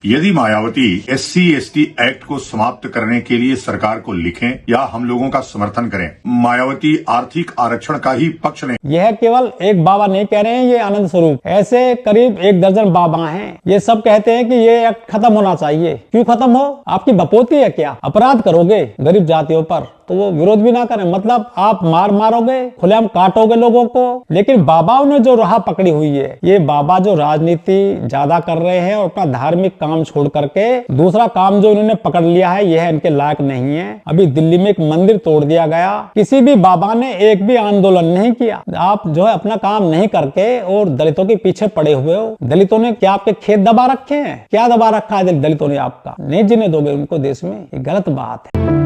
यदि Mayawati SC/ST act को समाप्त करने के लिए सरकार को लिखें या हम लोगों का समर्थन करें, मायावती आर्थिक आरक्षण का ही पक्ष लें। यह केवल एक बाबा नहीं कह रहे हैं, ये आनंद स्वरूप, ऐसे करीब 1 दर्जन बाबा हैं। ये सब कहते हैं कि ये एक्ट खत्म होना चाहिए। क्यों खत्म हो? आपकी बपोती है क्या? अपराध करोगे गरीब जातियों पर तो वो विरोध भी ना करें, मतलब आप मारोगे, खुलेआम काटोगे लोगों को। लेकिन बाबाओं ने जो राह पकड़ी हुई है, ये बाबा जो राजनीति ज्यादा कर रहे हैं और अपना धार्मिक काम छोड़ करके दूसरा काम जो इन्होंने पकड़ लिया है, यह इनके लायक नहीं है। अभी दिल्ली में एक मंदिर तोड़ दिया गया, किसी भी बाबा ने एक भी आंदोलन नहीं किया। आप जो है अपना काम नहीं करके और दलितों के पीछे पड़े हुए हो। दलितों ने क्या आपके खेत दबा रखे हैं? क्या दबा रखा है दलितों ने आपका? नहीं जीने दोगे उनको देश में, ये गलत बात है।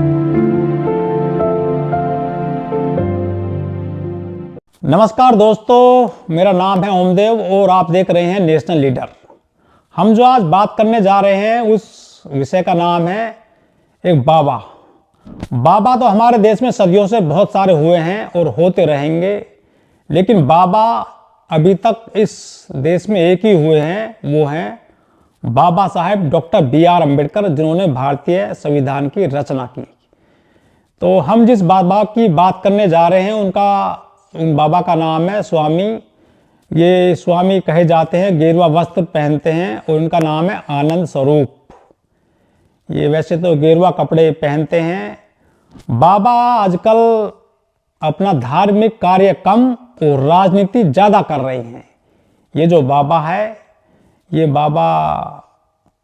नमस्कार दोस्तों, मेरा नाम है ओमदेव और आप देख रहे हैं नेशनल लीडर। हम जो आज बात करने जा रहे हैं उस विषय का नाम है एक बाबा। बाबा तो हमारे देश में सदियों से बहुत सारे हुए हैं और होते रहेंगे, लेकिन बाबा अभी तक इस देश में एक ही हुए हैं, वो हैं बाबा साहेब डॉक्टर BR अम्बेडकर, जिन्होंने भारतीय संविधान की रचना की। तो हम जिस बाबा की बात करने जा रहे हैं उन बाबा का नाम है स्वामी। ये स्वामी कहे जाते हैं, गेरुआ वस्त्र पहनते हैं और उनका नाम है आनंद स्वरूप। ये वैसे तो गेरुआ कपड़े पहनते हैं। बाबा आजकल अपना धार्मिक कार्य कम और राजनीति ज़्यादा कर रहे हैं। ये जो बाबा है, ये बाबा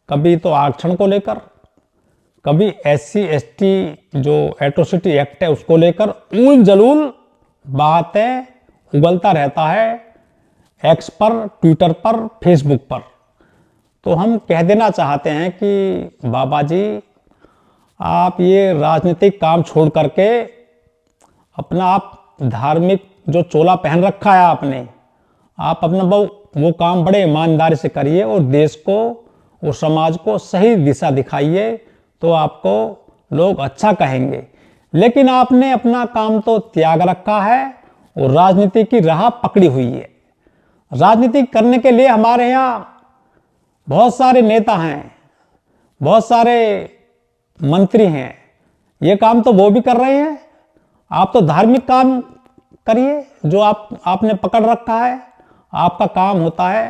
कभी तो आरक्षण को लेकर, कभी SC/ST जो एट्रोसिटी एक्ट है उसको लेकर उल जलूल बातें उगलता रहता है, एक्स पर, ट्विटर पर, फेसबुक पर। तो हम कह देना चाहते हैं कि बाबा जी, आप ये राजनीतिक काम छोड़ करके अपना आप धार्मिक जो चोला पहन रखा है आपने, आप अपना वो काम बड़े ईमानदारी से करिए और देश को और समाज को सही दिशा दिखाइए, तो आपको लोग अच्छा कहेंगे। लेकिन आपने अपना काम तो त्याग रखा है और राजनीति की राह पकड़ी हुई है। राजनीति करने के लिए हमारे यहाँ बहुत सारे नेता हैं, बहुत सारे मंत्री हैं, ये काम तो वो भी कर रहे हैं। आप तो धार्मिक काम करिए जो आपने पकड़ रखा है। आपका काम होता है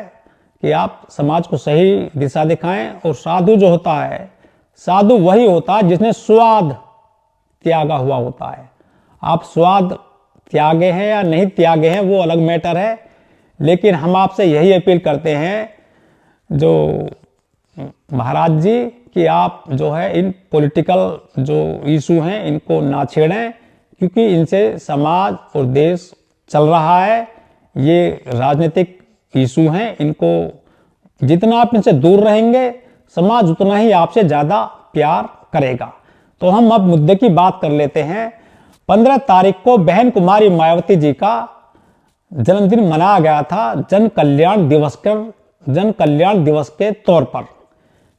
कि आप समाज को सही दिशा दिखाएं। और साधु जो होता है, साधु वही होता है जिसने स्वाद त्यागा हुआ होता है। आप स्वाद त्यागे हैं या नहीं त्यागे हैं वो अलग मैटर है, लेकिन हम आपसे यही अपील करते हैं जो महाराज जी, कि आप जो है इन पॉलिटिकल जो इशू हैं इनको ना छेड़ें, क्योंकि इनसे समाज और देश चल रहा है। ये राजनीतिक इशू हैं, इनको जितना आप इनसे दूर रहेंगे, समाज उतना ही आपसे ज़्यादा प्यार करेगा। तो हम अब मुद्दे की बात कर लेते हैं। 15 तारीख को बहन कुमारी मायावती जी का जन्मदिन मनाया गया था जन कल्याण दिवस के तौर पर,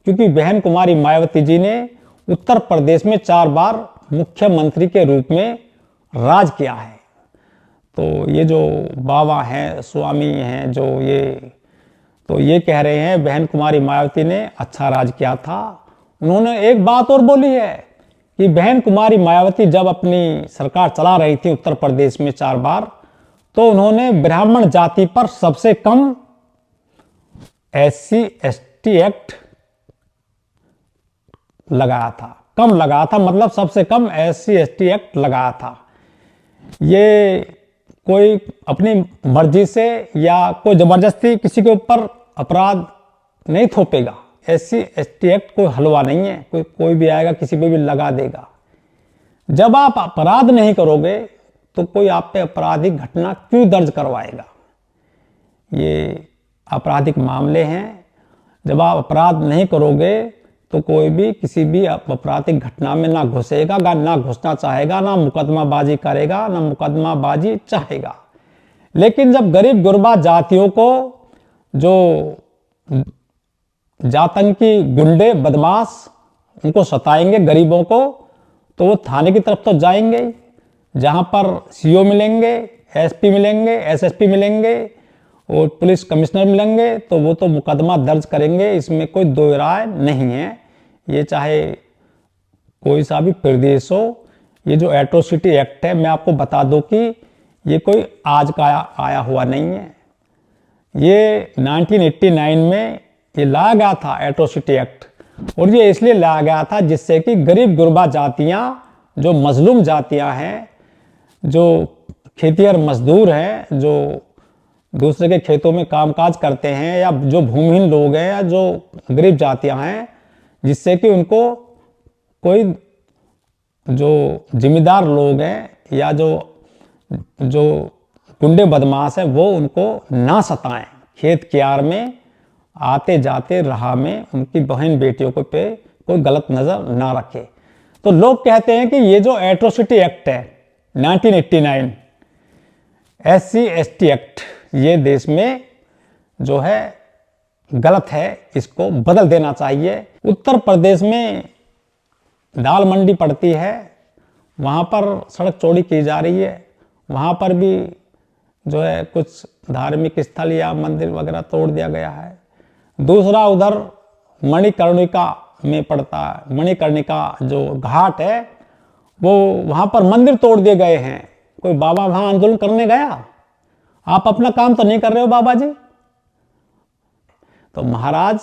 क्योंकि बहन कुमारी मायावती जी ने उत्तर प्रदेश में 4 बार मुख्यमंत्री के रूप में राज किया है। तो ये जो बाबा हैं, स्वामी हैं, जो ये कह रहे हैं बहन कुमारी मायावती ने अच्छा राज किया था। उन्होंने एक बात और बोली है कि बहन कुमारी मायावती जब अपनी सरकार चला रही थी उत्तर प्रदेश में 4 बार, तो उन्होंने ब्राह्मण जाति पर सबसे कम SC/ST एक्ट लगाया था। कम लगाया था, मतलब सबसे कम SC/ST एक्ट लगाया था। ये कोई अपनी मर्जी से या कोई जबरदस्ती किसी के ऊपर अपराध नहीं थोपेगा। SC/ST एक्ट कोई हलवा नहीं है, कोई भी आएगा किसी पे भी लगा देगा। जब आप अपराध नहीं करोगे तो कोई आप पे आपराधिक घटना क्यों दर्ज करवाएगा? ये आपराधिक मामले हैं। जब आप अपराध नहीं करोगे तो कोई भी किसी भी आपराधिक घटना में ना घुसेगा, ना घुसना चाहेगा, ना मुकदमाबाजी करेगा, ना मुकदमाबाजी चाहेगा। लेकिन जब गरीब गुरबा जातियों को जो जातंकी गुंडे बदमाश उनको सताएंगे गरीबों को, तो वो थाने की तरफ तो जाएंगे जहां पर CO मिलेंगे, SP मिलेंगे, SSP मिलेंगे और पुलिस कमिश्नर मिलेंगे तो वो तो मुकदमा दर्ज करेंगे, इसमें कोई दो राय नहीं है। ये चाहे कोई सा भी प्रदेश हो, ये जो एट्रोसिटी एक्ट है, मैं आपको बता दूं कि ये कोई आज का आया हुआ नहीं है। ये 1989 में ये लाया गया था एट्रोसिटी एक्ट, और ये इसलिए लाया गया था जिससे कि गरीब गुरबा जातियां, जो मजलूम जातियां हैं, जो खेतिहर मजदूर हैं, जो दूसरे के खेतों में कामकाज करते हैं, या जो भूमिहीन लोग हैं, या जो गरीब जातियां हैं, जिससे कि उनको कोई जो जिम्मेदार लोग हैं या जो गुंडे बदमाश हैं वो उनको ना सताएं, खेत कियार में आते जाते राह में उनकी बहन बेटियों को पे कोई गलत नजर ना रखे। तो लोग कहते हैं कि ये जो एट्रोसिटी एक्ट है 1989 SC ST एक्ट, ये देश में जो है गलत है, इसको बदल देना चाहिए। उत्तर प्रदेश में दाल मंडी पड़ती है, वहाँ पर सड़क चौड़ी की जा रही है, वहाँ पर भी जो है कुछ धार्मिक स्थल या मंदिर वगैरह तोड़ दिया गया है। दूसरा उधर मणिकर्णिका में पड़ता है, मणिकर्णिका जो घाट है वो वहाँ पर मंदिर तोड़ दिए गए हैं। कोई बाबा वहाँ आंदोलन करने गया? आप अपना काम तो नहीं कर रहे हो बाबा जी। तो महाराज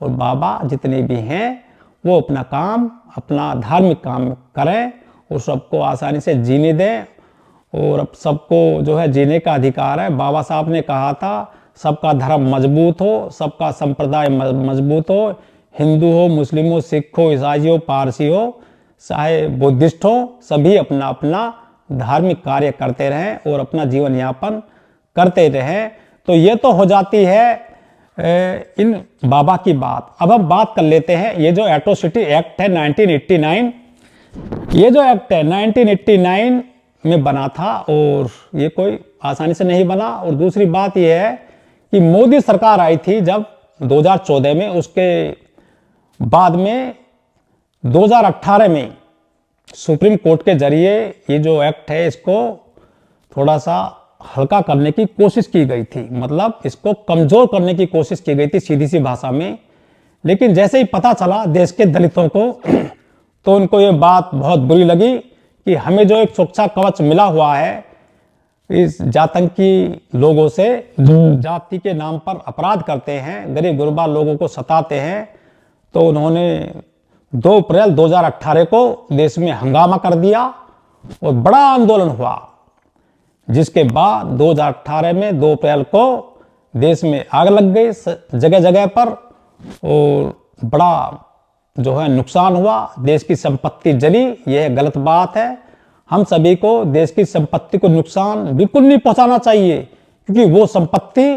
और बाबा जितने भी हैं वो अपना काम, अपना धार्मिक काम करें और सबको आसानी से जीने दें, और अब सबको जो है जीने का अधिकार है। बाबा साहब ने कहा था सबका धर्म मजबूत हो, सबका संप्रदाय मजबूत हो, हिंदू हो, मुस्लिम हो, सिख हो, ईसाई हो, पारसी हो, चाहे बुद्धिस्ट हो, सभी अपना अपना धार्मिक कार्य करते रहें और अपना जीवन यापन करते रहें। तो ये तो हो जाती है इन बाबा की बात। अब हम बात कर लेते हैं ये जो एट्रोसिटी एक्ट है 1989, ये जो एक्ट है 1989 में बना था और ये कोई आसानी से नहीं बना। और दूसरी बात यह है कि मोदी सरकार आई थी जब 2014 में, उसके बाद में 2018 में सुप्रीम कोर्ट के जरिए ये जो एक्ट है इसको थोड़ा सा हल्का करने की कोशिश की गई थी, मतलब इसको कमजोर करने की कोशिश की गई थी सीधी सी भाषा में। लेकिन जैसे ही पता चला देश के दलितों को तो उनको ये बात बहुत बुरी लगी कि हमें जो एक सुरक्षा कवच मिला हुआ है इस जातंकी लोगों से, जो जाति के नाम पर अपराध करते हैं, गरीब गुरबा लोगों को सताते हैं। तो उन्होंने 2 अप्रैल 2018 को देश में हंगामा कर दिया और बड़ा आंदोलन हुआ, जिसके बाद 2018 में 2 अप्रैल को देश में आग लग गई जगह जगह पर, और बड़ा जो है नुकसान हुआ, देश की संपत्ति जली। यह गलत बात है। हम सभी को देश की संपत्ति को नुकसान बिल्कुल नहीं पहुंचाना चाहिए, क्योंकि वो संपत्ति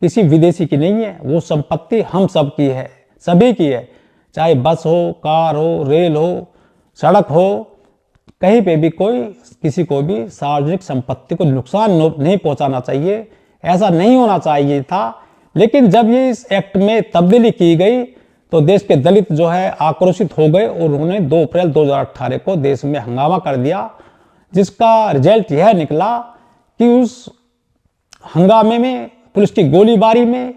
किसी विदेशी की नहीं है, वो संपत्ति हम सब की है, सभी की है। चाहे बस हो, कार हो, रेल हो, सड़क हो, कहीं पे भी कोई किसी को भी सार्वजनिक संपत्ति को नुकसान नहीं पहुंचाना चाहिए। ऐसा नहीं होना चाहिए था। लेकिन जब ये इस एक्ट में तब्दीली की गई तो देश के दलित जो है आक्रोशित हो गए और उन्होंने 2 अप्रैल 2018 को देश में हंगामा कर दिया, जिसका रिजल्ट यह निकला कि उस हंगामे में, पुलिस की गोलीबारी में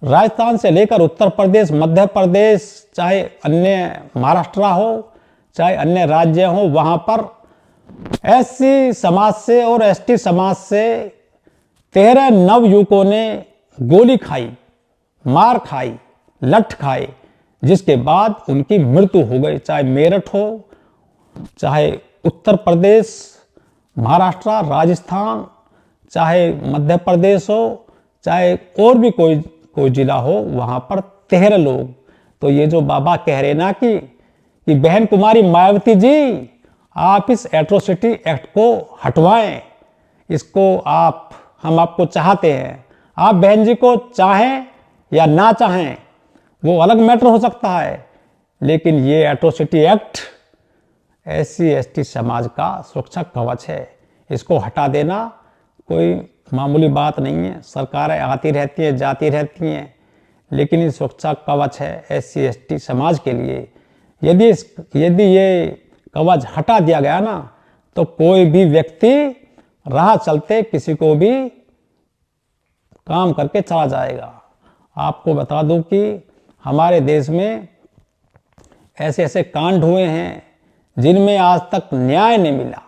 राजस्थान से लेकर उत्तर प्रदेश, मध्य प्रदेश, चाहे अन्य महाराष्ट्र हो, चाहे अन्य राज्य हो, वहां पर SC समाज से और ST समाज से 13 नवयुवकों ने गोली खाई, मार खाई, लठ खाए, जिसके बाद उनकी मृत्यु हो गई। चाहे मेरठ हो, चाहे उत्तर प्रदेश, महाराष्ट्र, राजस्थान, चाहे मध्य प्रदेश हो, चाहे और भी कोई जिला हो, वहां पर 13 लोग। तो ये जो बाबा कह रहे ना कि बहन कुमारी मायावती जी, आप इस एट्रोसिटी एक्ट को हटवाएं, इसको हम आपको चाहते हैं। आप बहन जी को चाहें या ना चाहें वो अलग मैटर हो सकता है, लेकिन ये एट्रोसिटी एक्ट SC ST समाज का सुरक्षा कवच है। इसको हटा देना कोई मामूली बात नहीं है। सरकारें आती रहती हैं, जाती रहती हैं, लेकिन ये सुरक्षा कवच है SC ST समाज के लिए। यदि ये कवच हटा दिया गया ना, तो कोई भी व्यक्ति राह चलते किसी को भी काम करके चला जाएगा। आपको बता दूं कि हमारे देश में ऐसे ऐसे कांड हुए हैं जिनमें आज तक न्याय नहीं मिला।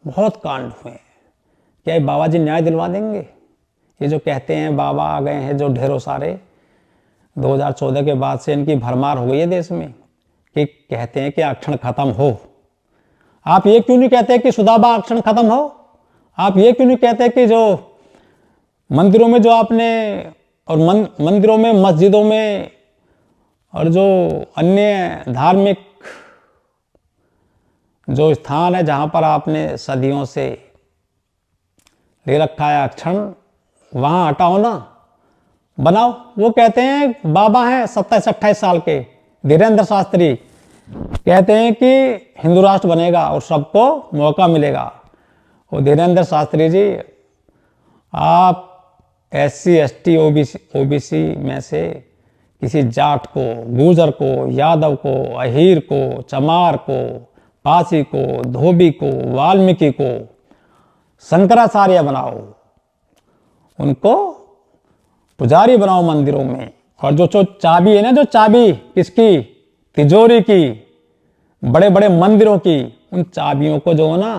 बहुत कांड हुए हैं। क्या ये बाबा जी न्याय दिलवा देंगे? ये जो कहते हैं बाबा आ गए हैं जो ढेरों सारे, 2014 के बाद से इनकी भरमार हो गई है देश में कि कहते हैं कि आरक्षण खत्म हो। आप ये क्यों नहीं कहते कि सुदामा आरक्षण खत्म हो? आप ये क्यों नहीं कहते कि जो मंदिरों में जो आपने और मंदिरों में, मस्जिदों में और जो अन्य धार्मिक जो स्थान है जहां पर आपने सदियों से ले रखा है आरक्षण, वहां हटाओ ना, बनाओ। वो कहते हैं बाबा हैं 27-28 साल के धीरेन्द्र शास्त्री, कहते हैं कि हिंदू राष्ट्र बनेगा और सबको मौका मिलेगा। और धीरेन्द्र शास्त्री जी, आप SC ST OBC में से किसी जाट को, गुर्जर को, यादव को, अहीर को, चमार को, पासी को, धोबी को, वाल्मीकि को शंकराचार्य बनाओ, उनको पुजारी बनाओ मंदिरों में। और जो चाबी है ना, जो चाबी किसकी, तिजोरी की, बड़े बड़े मंदिरों की, उन चाबियों को जो है ना,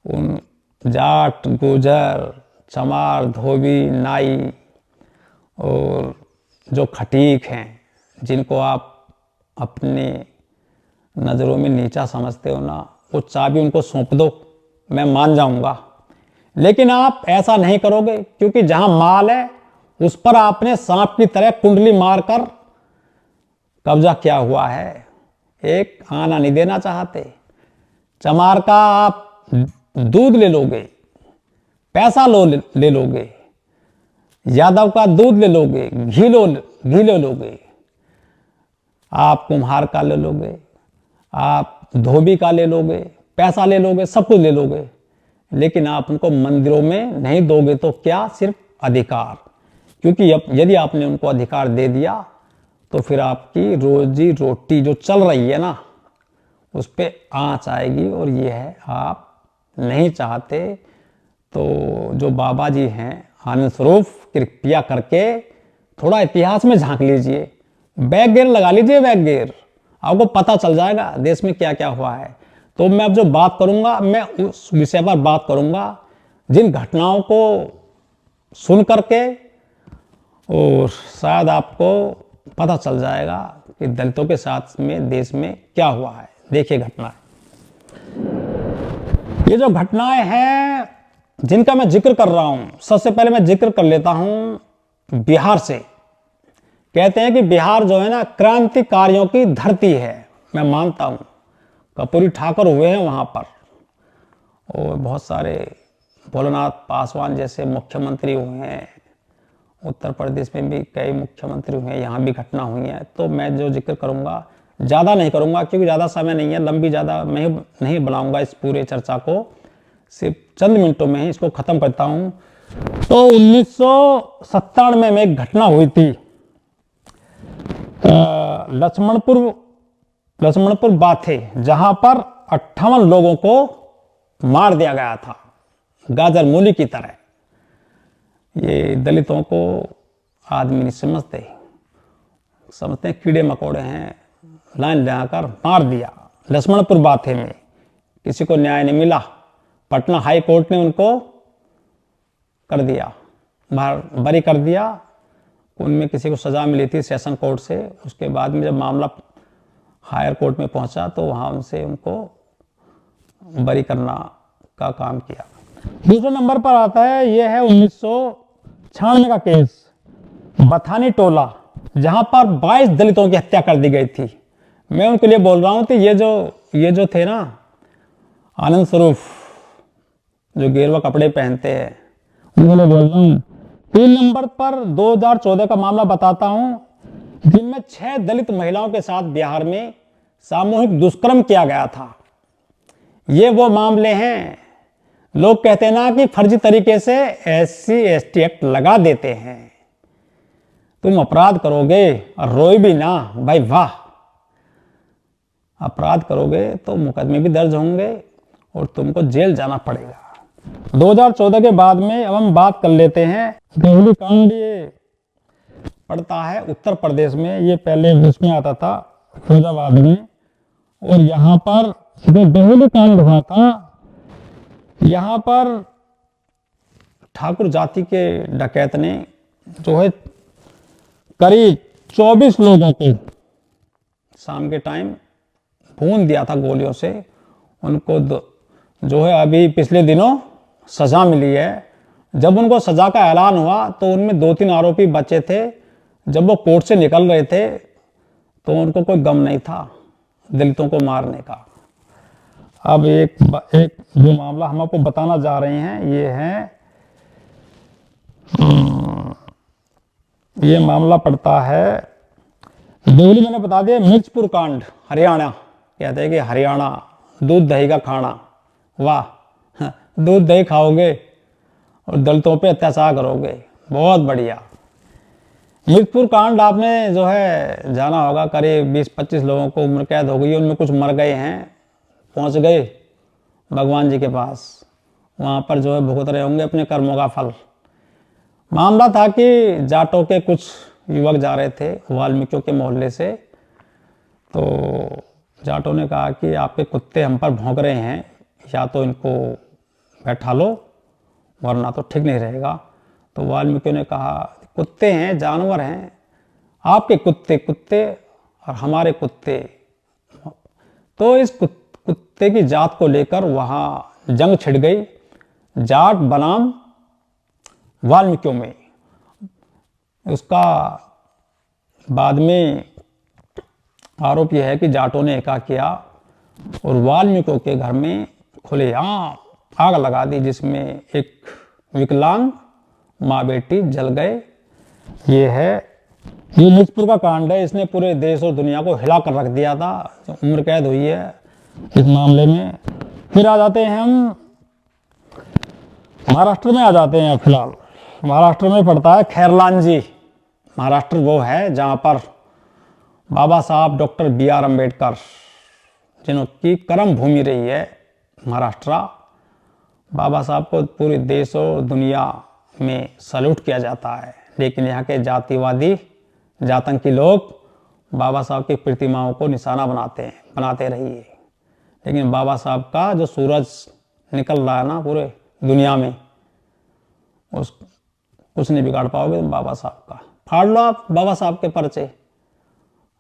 उन जाट, गुर्जर, चमार, धोबी, नाई और जो खटीक हैं, जिनको आप अपने नज़रों में नीचा समझते हो ना, वो चाबी उनको सौंप दो, मैं मान जाऊंगा। लेकिन आप ऐसा नहीं करोगे, क्योंकि जहां माल है उस पर आपने सांप की तरह कुंडली मारकर कब्जा किया हुआ है। एक आना नहीं देना चाहते। चमार का आप दूध ले लोगे, पैसा ले लोगे, यादव का दूध ले लोगे, घी ले लोगे, आप कुम्हार का ले लोगे, आप धोबी का ले लोगे, पैसा ले लोगे, सब कुछ ले लोगे, लेकिन आप उनको मंदिरों में नहीं दोगे। तो क्या? सिर्फ अधिकार। क्योंकि यदि आपने उनको अधिकार दे दिया तो फिर आपकी रोजी रोटी जो चल रही है ना, उस पर आंच आएगी, और ये है आप नहीं चाहते। तो जो बाबा जी हैं आनंद स्वरूप, कृपया करके थोड़ा इतिहास में झांक लीजिए, बैक गियर लगा लीजिए, बैक गियर, आपको पता चल जाएगा देश में क्या क्या हुआ है। तो मैं अब जो बात करूंगा, मैं उस विषय पर बात करूंगा जिन घटनाओं को सुन करके और शायद आपको पता चल जाएगा कि दलितों के साथ में देश में क्या हुआ है। देखिए घटनाएं, ये जो घटनाएं हैं जिनका मैं जिक्र कर रहा हूं, सबसे पहले मैं जिक्र कर लेता हूं बिहार से। कहते हैं कि बिहार जो है ना, क्रांतिकारियों की धरती है। मैं मानता हूं, कर्पूरी ठाकुर हुए हैं वहां पर, और बहुत सारे भोलानाथ पासवान जैसे मुख्यमंत्री हुए हैं। उत्तर प्रदेश में भी कई मुख्यमंत्री हुए हैं, यहाँ भी घटना हुई है। तो मैं जो जिक्र करूँगा ज़्यादा नहीं करूँगा, क्योंकि ज़्यादा समय नहीं है, लंबी ज़्यादा मैं नहीं बनाऊँगा इस पूरे चर्चा को, सिर्फ चंद मिनटों में ही इसको ख़त्म करता हूँ। तो 1997 में एक घटना हुई थी, लक्ष्मणपुर बाथे, जहाँ पर 58 लोगों को मार दिया गया था गाजर मूली की तरह। ये दलितों को आदमी नहीं समझते हैं कीड़े मकोड़े हैं, लाइन लगाकर मार दिया लक्ष्मणपुर बाथे में। किसी को न्याय नहीं मिला, पटना हाई कोर्ट ने उनको कर दिया, बरी कर दिया। उनमें किसी को सजा मिली थी सेशन कोर्ट से। उसके बाद में जब मामला हायर कोर्ट में पहुंचा तो वहां उनसे उनको बरी करना का काम किया। दूसरे नंबर पर आता है, यह है 1996 का केस, बथानी टोला, जहां पर 22 दलितों की हत्या कर दी गई थी। मैं उनके लिए बोल रहा हूं कि ये जो थे ना आनंद स्वरूप, जो गेरुआ कपड़े पहनते हैं, उनको बोल रहा हूं। 3 नंबर पर 2014 का मामला बताता हूं, जिनमें 6 दलित महिलाओं के साथ बिहार में सामूहिक दुष्कर्म किया गया था। ये वो मामले हैं, लोग कहते हैं ना कि फर्जी तरीके से SC ST एक्ट लगा देते हैं। तुम अपराध करोगे और रोए भी ना, भाई वाह। अपराध करोगे तो मुकदमे भी दर्ज होंगे और तुमको जेल जाना पड़ेगा। 2014 के बाद में अब हम बात कर लेते हैं देहली कांड। ये पड़ता है उत्तर प्रदेश में, ये पहले उसमें आता था फिरोजाबाद में। और यहाँ पर जो देहली कांड हुआ था, यहाँ पर ठाकुर जाति के डकैत ने जो है करीब 24 लोगों को शाम के टाइम भून दिया था गोलियों से। उनको जो है अभी पिछले दिनों सजा मिली है। जब उनको सजा का ऐलान हुआ तो उनमें 2-3 आरोपी बचे थे। जब वो कोर्ट से निकल रहे थे तो उनको कोई गम नहीं था दलितों को मारने का। अब एक जो मामला हम आपको बताना जा रहे हैं, ये मामला पड़ता है देहली। मैंने बता दिया मिर्चपुर कांड, हरियाणा। कहते हैं कि हरियाणा दूध दही का खाना, वाह, दूध दही खाओगे और दलितों पे अत्याचार करोगे, बहुत बढ़िया। मिर्चपुर कांड आपने जो है जाना होगा, करीब 20-25 लोगों को उम्र कैद हो गई। उनमें कुछ मर गए हैं, पहुंच गए भगवान जी के पास, वहां पर जो है भुगत रहे होंगे अपने कर्मों का फल। मामला था कि जाटों के कुछ युवक जा रहे थे वाल्मीकियों के मोहल्ले से, तो जाटों ने कहा कि आपके कुत्ते हम पर भौंक रहे हैं, या तो इनको बैठा लो वरना तो ठीक नहीं रहेगा। तो वाल्मीकियों ने कहा कुत्ते हैं, जानवर हैं, आपके कुत्ते और हमारे कुत्ते। तो इस कुत्ते की जात को लेकर वहाँ जंग छिड़ गई, जाट बनाम वाल्मीकियों में। उसका बाद में आरोप यह है कि जाटों ने एका किया और वाल्मीकियों के घर में खुलेआम आग लगा दी, जिसमें एक विकलांग माँ बेटी जल गए। ये मिर्चपुर का कांड है। इसने पूरे देश और दुनिया को हिला कर रख दिया था। उम्र कैद हुई है इस मामले में। फिर आ जाते हैं हम महाराष्ट्र में, आ जाते हैं फिलहाल। महाराष्ट्र में पड़ता है खैरलांजी। महाराष्ट्र वो है जहाँ पर बाबा साहब डॉक्टर BR अम्बेडकर, जिनकी कर्म भूमि रही है महाराष्ट्र। बाबा साहब को पूरे देश और दुनिया में सैल्यूट किया जाता है, लेकिन यहाँ के जातिवादी जातंकी लोग बाबा साहब की प्रतिमाओं को निशाना बनाते रहिए। लेकिन बाबा साहब का जो सूरज निकल रहा है ना पूरे दुनिया में, उस कुछ नहीं बिगाड़ पाओगे तुम बाबा साहब का। फाड़ लो आप बाबा साहब के पर्चे,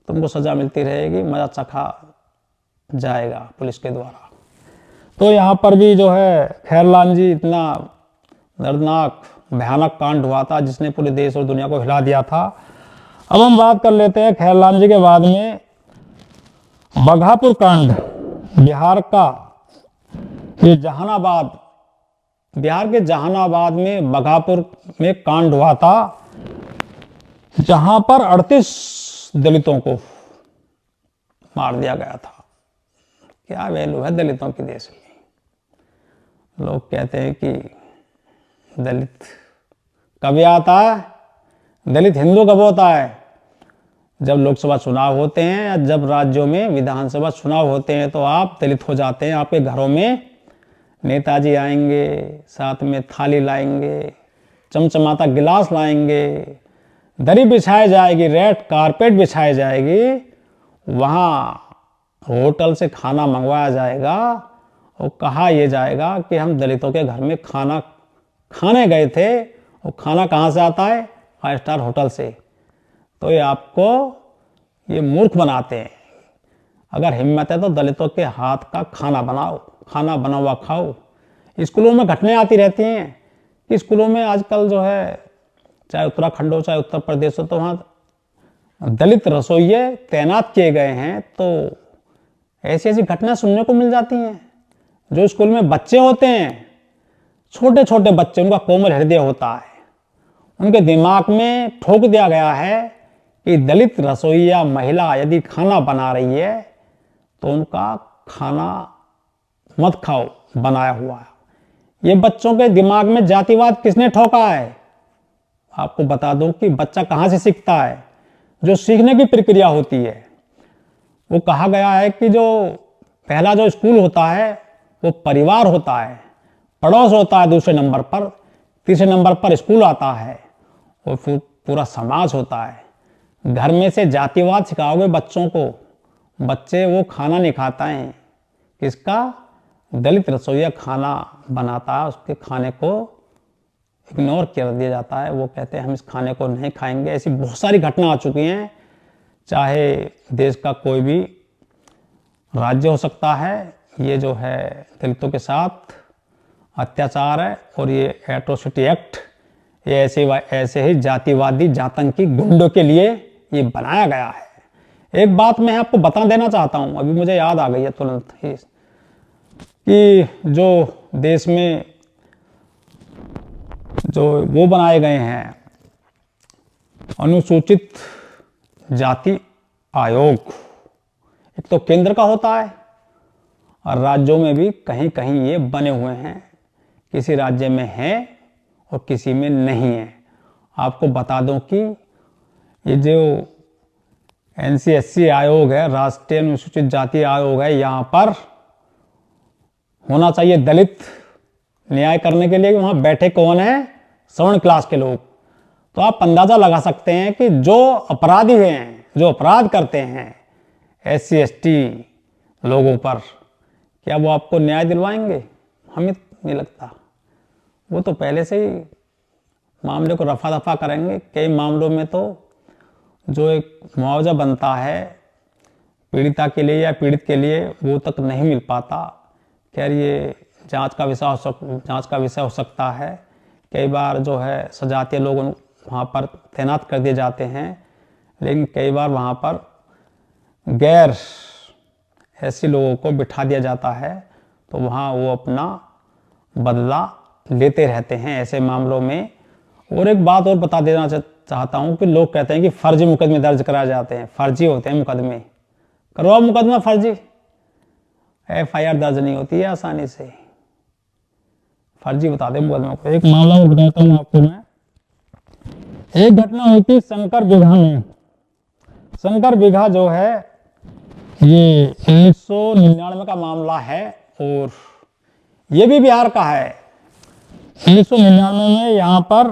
तुमको सजा मिलती रहेगी, मजा चखा जाएगा पुलिस के द्वारा। तो यहाँ पर भी जो है खैरलांजी इतना दर्दनाक भयानक कांड हुआ था जिसने पूरे देश और दुनिया को हिला दिया था। अब हम बात कर लेते हैं खैरलांजी के बाद में बघापुर कांड। बिहार का ये जहानाबाद, बिहार के जहानाबाद में बघापुर में कांड हुआ था, जहां पर 38 दलितों को मार दिया गया था। क्या वैल्यू है दलितों की देश में। लोग कहते हैं कि दलित कभी आता है, दलित हिंदू कब होता है? जब लोकसभा चुनाव होते हैं या जब राज्यों में विधानसभा चुनाव होते हैं तो आप दलित हो जाते हैं। आपके घरों में नेताजी आएंगे, साथ में थाली लाएंगे, चमचमाता गिलास लाएंगे, दरी बिछाई जाएगी, रेड कारपेट बिछाई जाएगी, वहाँ होटल से खाना मंगवाया जाएगा और कहा यह जाएगा कि हम दलितों के घर में खाना खाने गए थे। और खाना कहाँ से आता है? 5 स्टार होटल से। तो ये आपको ये मूर्ख बनाते हैं। अगर हिम्मत है तो दलितों के हाथ का खाना बनाओ, खाना बना हुआ खाओ। स्कूलों में घटनाएं आती रहती हैं कि स्कूलों में आजकल जो है, चाहे उत्तराखंड हो चाहे उत्तर प्रदेश हो, तो वहाँ दलित रसोइये तैनात किए गए हैं। तो ऐसी ऐसी घटनाएं सुनने को मिल जाती हैं। जो स्कूल में बच्चे होते हैं, छोटे छोटे बच्चे, उनका कोमल हृदय होता है, उनके दिमाग में ठोक दिया गया है कि दलित रसोइया महिला यदि खाना बना रही है तो उनका खाना मत खाओ बनाया हुआ। ये बच्चों के दिमाग में जातिवाद किसने ठोका है? आपको बता दूं कि बच्चा कहाँ से सीखता है। जो सीखने की प्रक्रिया होती है, वो कहा गया है कि जो पहला जो स्कूल होता है वो परिवार होता है। पड़ोस होता है दूसरे नंबर पर, तीसरे नंबर पर स्कूल आता है और फिर पूरा समाज होता है। घर में से जातिवाद सिखाओगे बच्चों को, बच्चे वो खाना नहीं खाता है, किसका, दलित रसोइया खाना बनाता है, उसके खाने को इग्नोर कर दिया जाता है। वो कहते हैं हम इस खाने को नहीं खाएंगे। ऐसी बहुत सारी घटना आ चुकी हैं। चाहे देश का कोई भी राज्य हो सकता है, ये जो है दलितों के साथ अत्याचार है और ये एट्रोसिटी एक्ट ये ऐसे ही जातिवादी जातंकी गुंडों के लिए ये बनाया गया है। एक बात मैं आपको बता देना चाहता हूं, अभी मुझे याद आ गई है तुरंत ही, कि जो देश में जो वो बनाए गए हैं अनुसूचित जाति आयोग, एक तो केंद्र का होता है और राज्यों में भी कहीं कहीं ये बने हुए हैं, किसी राज्य में है और किसी में नहीं है। आपको बता दूं कि ये जो NCSC आयोग है, राष्ट्रीय अनुसूचित जाति आयोग है, यहाँ पर होना चाहिए दलित न्याय करने के लिए कि वहाँ बैठे कौन है, सवर्ण क्लास के लोग। तो आप अंदाजा लगा सकते हैं कि जो अपराधी हैं, जो अपराध करते हैं SC ST लोगों पर, क्या वो आपको न्याय दिलवाएंगे? हमें नहीं लगता। वो तो पहले से ही मामले को रफा दफा करेंगे। कई मामलों में तो जो एक मुआवजा बनता है पीड़िता के लिए या पीड़ित के लिए, वो तक नहीं मिल पाता। खैर ये जांच का विषय हो सकता है। कई बार जो है सजातीय लोग वहाँ पर तैनात कर दिए जाते हैं, लेकिन कई बार वहाँ पर गैर ऐसे लोगों को बिठा दिया जाता है, तो वहाँ वो अपना बदला लेते रहते हैं ऐसे मामलों में। और एक बात और बता देना चाहता हूँ कि लोग कहते हैं कि फर्जी मुकदमे दर्ज कराए जाते हैं। फर्जी होते हैं मुकदमे, करवाओ मुकदमा फर्जी, FIR दर्ज नहीं होती है आसानी से, फर्जी बता दे मुकदमे को। एक मामला बताता हूँ आपको मैं। एक घटना हुई थी शंकर बिघा में। शंकर बिघा जो है ये 1999 का मामला है और ये भी बिहार का है। 1999 में यहाँ पर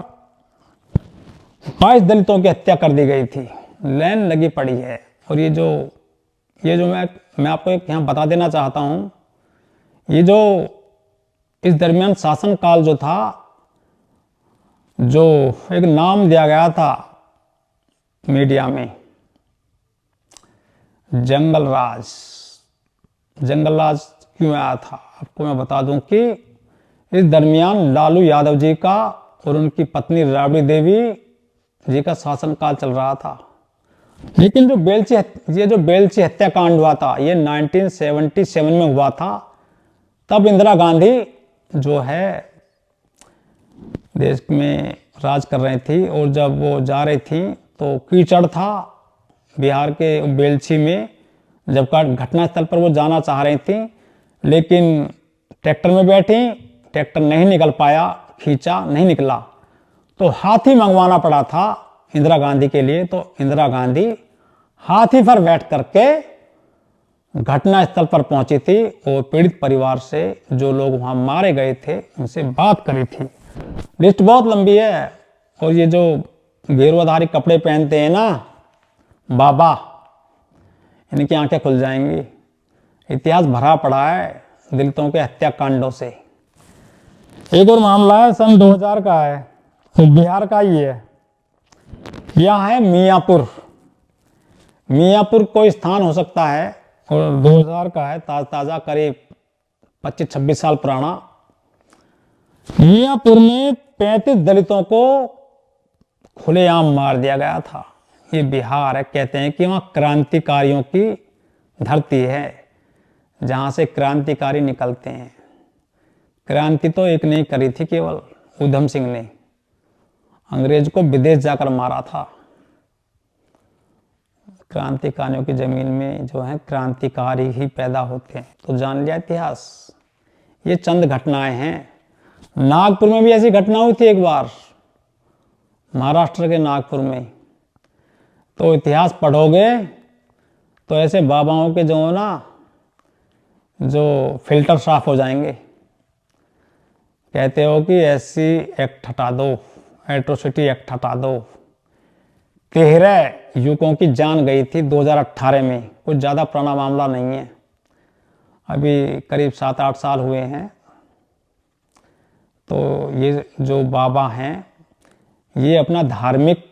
22 दलितों की हत्या कर दी गई थी। लाइन लगी पड़ी है। और ये जो मैं आपको एक यहाँ बता देना चाहता हूँ, ये जो इस दरमियान शासन काल जो था, जो एक नाम दिया गया था मीडिया में, जंगल राज क्यों आया था आपको मैं बता दूं कि इस दरमियान लालू यादव जी का और उनकी पत्नी राबड़ी देवी जी का शासनकाल चल रहा था। लेकिन जो बेलची हत्याकांड हुआ था ये 1977 में हुआ था। तब इंदिरा गांधी जो है देश में राज कर रही थी और जब वो जा रही थी तो कीचड़ था बिहार के बेलछी में। जब घटनास्थल पर वो जाना चाह रही थी, लेकिन ट्रैक्टर में बैठी, ट्रैक्टर नहीं निकल पाया, खींचा नहीं निकला, तो हाथी मंगवाना पड़ा था इंदिरा गांधी के लिए। तो इंदिरा गांधी हाथी पर बैठ करके घटनास्थल पर पहुंची थी और पीड़ित परिवार से, जो लोग वहां मारे गए थे, उनसे बात करी थी। लिस्ट बहुत लंबी है। और ये जो गेरुआधारी कपड़े पहनते हैं ना बाबा, इनकी आंखें खुल जाएंगी। इतिहास भरा पड़ा है दलितों के हत्याकांडों से। एक और मामला है सन 2000 का है, तो बिहार का ही है। यह है मियापुर कोई स्थान हो सकता है और 2000 का है, ताजा करीब 25-26 साल पुराना। मियापुर में 35 दलितों को खुलेआम मार दिया गया था। ये बिहार है। कहते हैं कि वहाँ क्रांतिकारियों की धरती है, जहाँ से क्रांतिकारी निकलते हैं। क्रांति तो एक नहीं करी थी केवल उधम सिंह ने, अंग्रेज को विदेश जाकर मारा था। क्रांतिकारियों की जमीन में जो है क्रांतिकारी ही पैदा होते हैं। तो जान लिया इतिहास। ये चंद घटनाएं हैं। नागपुर में भी ऐसी घटना हुई थी एक बार, महाराष्ट्र के नागपुर में। तो इतिहास पढ़ोगे तो ऐसे बाबाओं के जो ना जो फिल्टर साफ हो जाएंगे। कहते हो कि एससी एक्ट हटा दो, एट्रोसिटी एक्ट हटा दो। 13 युवकों की जान गई थी 2018 में, कुछ ज़्यादा पुराना मामला नहीं है, अभी करीब 7-8 साल हुए हैं। तो ये जो बाबा हैं ये अपना धार्मिक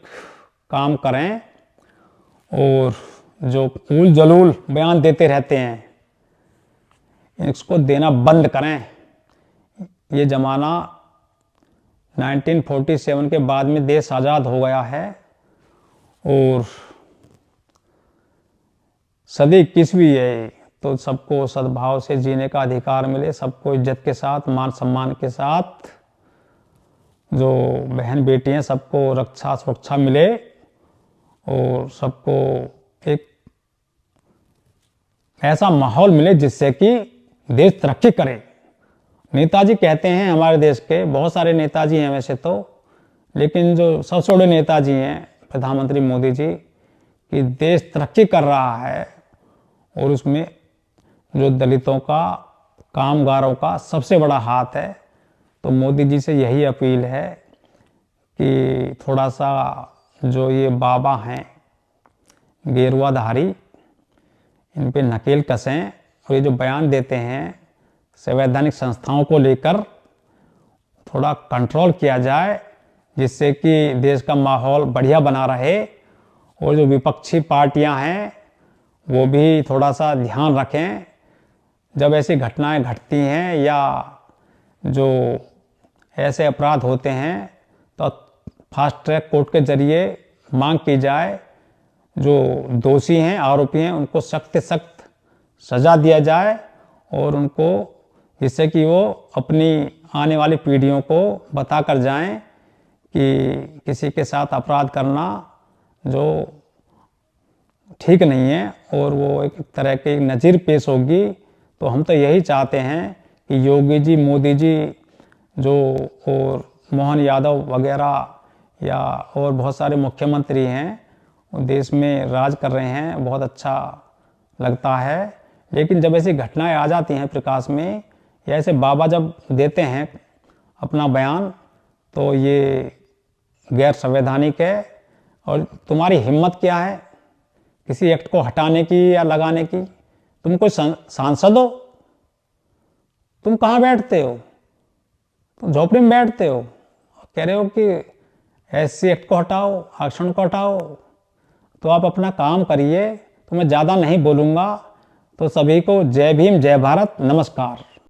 काम करें और जो उल जलूल बयान देते रहते हैं इसको देना बंद करें। ये ज़माना 1947 के बाद में देश आज़ाद हो गया है और सदी 21वीं है, तो सबको सद्भाव से जीने का अधिकार मिले, सबको इज्जत के साथ मान सम्मान के साथ, जो बहन बेटी हैं सबको रक्षा सुरक्षा मिले और सबको एक ऐसा माहौल मिले जिससे कि देश तरक्की करे। नेताजी कहते हैं, हमारे देश के बहुत सारे नेताजी हैं वैसे तो, लेकिन जो सबसे बड़े नेताजी हैं प्रधानमंत्री मोदी जी, कि देश तरक्की कर रहा है और उसमें जो दलितों का, कामगारों का सबसे बड़ा हाथ है। तो मोदी जी से यही अपील है कि थोड़ा सा जो ये बाबा हैं गेरुआधारी, इन पे नकेल कसें और ये जो बयान देते हैं संवैधानिक संस्थाओं को लेकर थोड़ा कंट्रोल किया जाए, जिससे कि देश का माहौल बढ़िया बना रहे और जो विपक्षी पार्टियां हैं वो भी थोड़ा सा ध्यान रखें। जब ऐसी घटनाएं घटती हैं या जो ऐसे अपराध होते हैं तो फास्ट ट्रैक कोर्ट के जरिए मांग की जाए, जो दोषी हैं, आरोपी हैं, उनको सख्त से सख्त सज़ा दिया जाए और उनको, जिससे कि वो अपनी आने वाली पीढ़ियों को बता कर जाएं कि किसी के साथ अपराध करना जो ठीक नहीं है और वो एक तरह की नज़ीर पेश होगी। तो हम तो यही चाहते हैं कि योगी जी, मोदी जी जो और मोहन यादव वगैरह या और बहुत सारे मुख्यमंत्री हैं वो देश में राज कर रहे हैं, बहुत अच्छा लगता है। लेकिन जब ऐसी घटनाएं आ जाती हैं प्रकाश में, या ऐसे बाबा जब देते हैं अपना बयान, तो ये गैर संवैधानिक है। और तुम्हारी हिम्मत क्या है किसी एक्ट को हटाने की या लगाने की? तुम कोई सांसद हो? तुम कहाँ बैठते हो? तुम झोपड़ी में बैठते हो, कह रहे हो कि एससी एक्ट को हटाओ, आरक्षण को हटाओ। तो आप अपना काम करिए, तो मैं ज़्यादा नहीं बोलूँगा। तो सभी को जय भीम, जय भारत, नमस्कार।